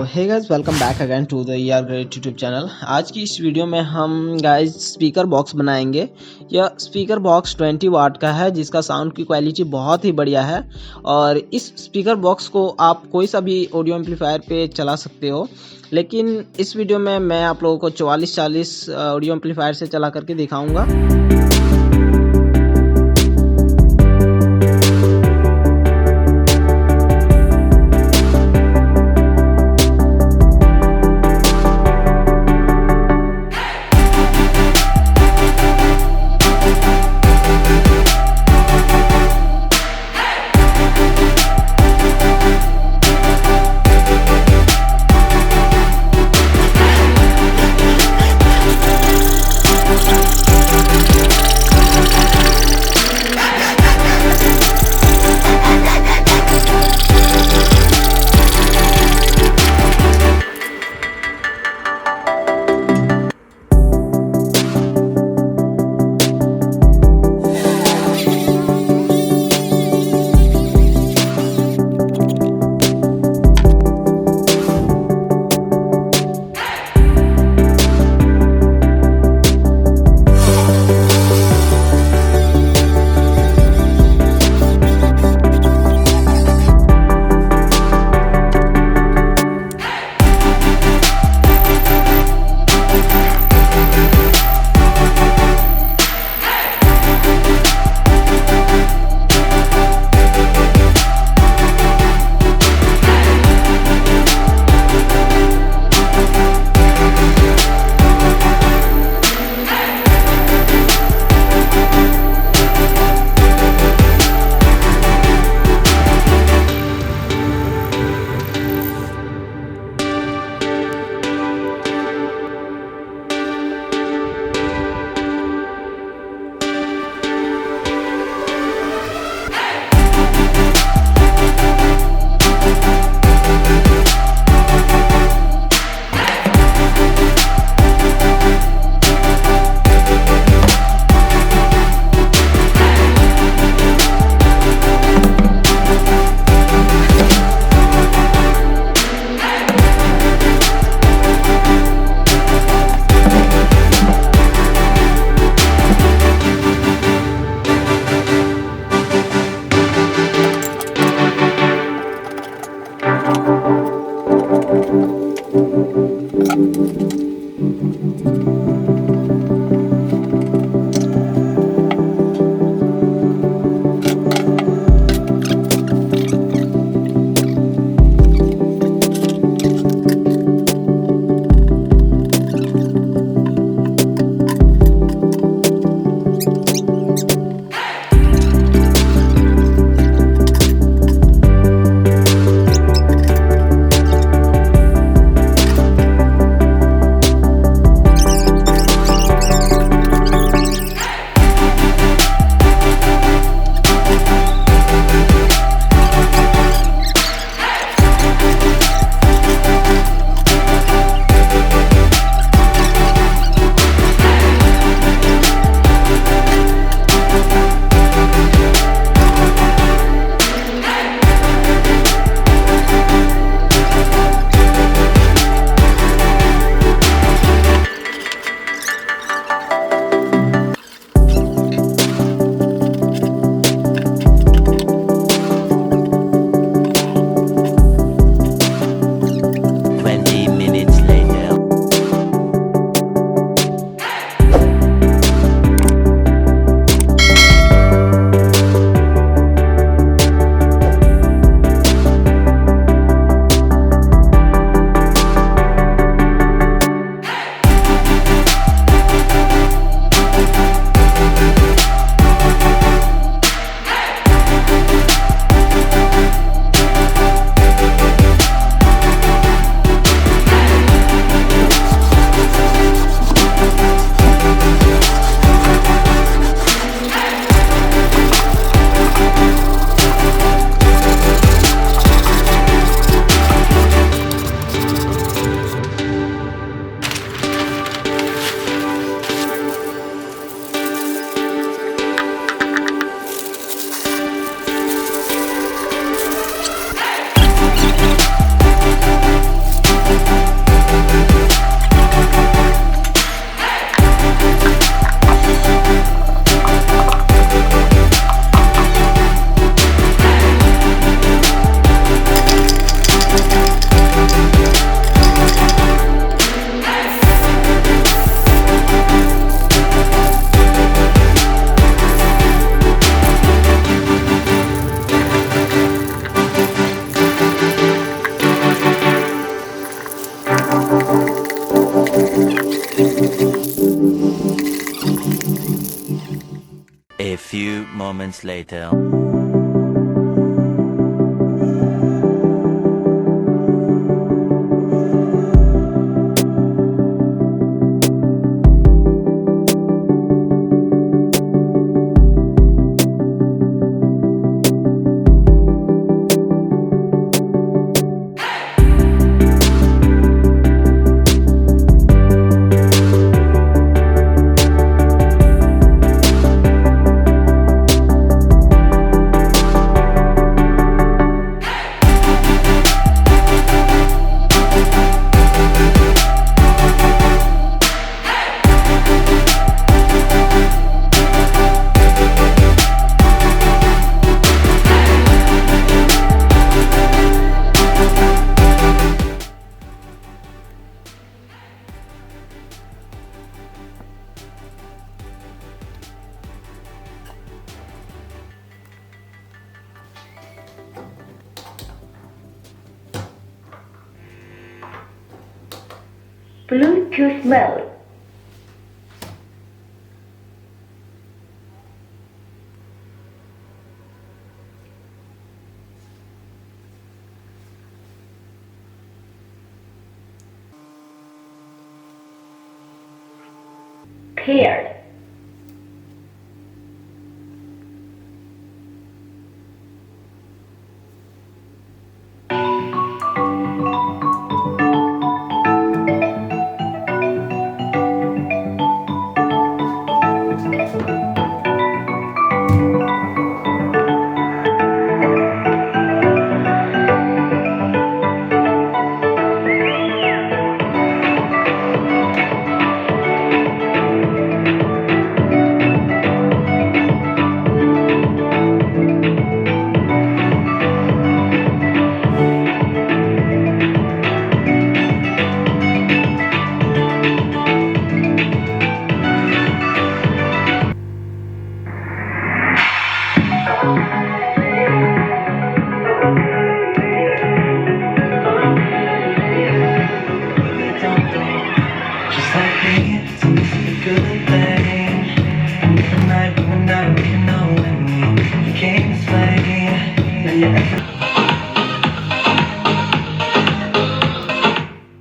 Hey guys, welcome back again to the uh great YouTube channel. आज की इस video में हम गाइस स्पीकर बॉक्स बनाएंगे। यह स्पीकर बॉक्स 20 वाट का है जिसका साउंड की क्वालिटी बहुत ही बढ़िया है। और इस स्पीकर बॉक्स को आप कोई सा भी ऑडियो एम्पलीफायर पे चला सकते हो, लेकिन इस वीडियो में मैं आप लोगों को 44-40 ऑडियो एम्पलीफायर से चला करके दिखाऊँगा। A few moments later. Bluetooth mode. Paired.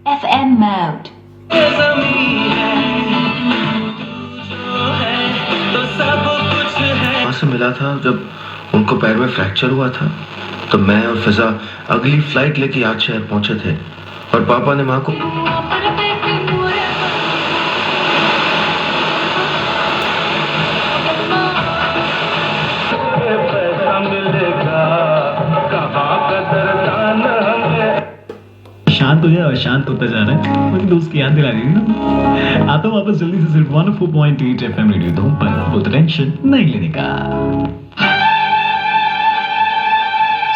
FM mode. वहाँ से मिला था जब उनको पैर में फ्रैक्चर हुआ था, तो मैं और फिजा अगली फ्लाइट लेके याद शहर पहुंचे थे और पापा ने माँ को शांत हो जाए और शांत होता जा रहा है। मुझे दोस्त की याद दिला दी ना। आता हूँ वापस जल्दी से सिर्फ 104.8 FM रेडियो धूम पर, वो टेंशन नहीं लेने का।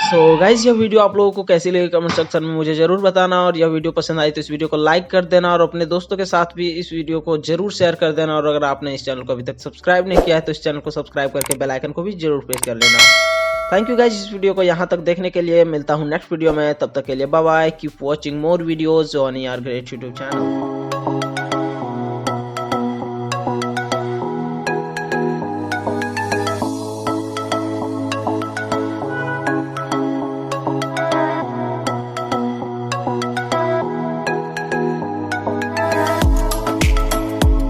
सो गाइज यह वीडियो आप लोगों को कैसी लगी कमेंट सेक्शन में मुझे जरूर बताना, और यह वीडियो पसंद आई तो इस वीडियो को लाइक कर देना और अपने दोस्तों के साथ भी इस वीडियो को जरूर शेयर कर देना। और अगर आपने इस चैनल को अभी तक सब्सक्राइब नहीं किया है तो इस चैनल को सब्सक्राइब करके बेल आइकन को भी जरूर प्रेस कर लेना। थैंक यू गाइज इस वीडियो को यहाँ तक देखने के लिए। मिलता हूँ नेक्स्ट वीडियो में, तब तक के लिए bye bye. Keep watching more videos on your great YouTube channel.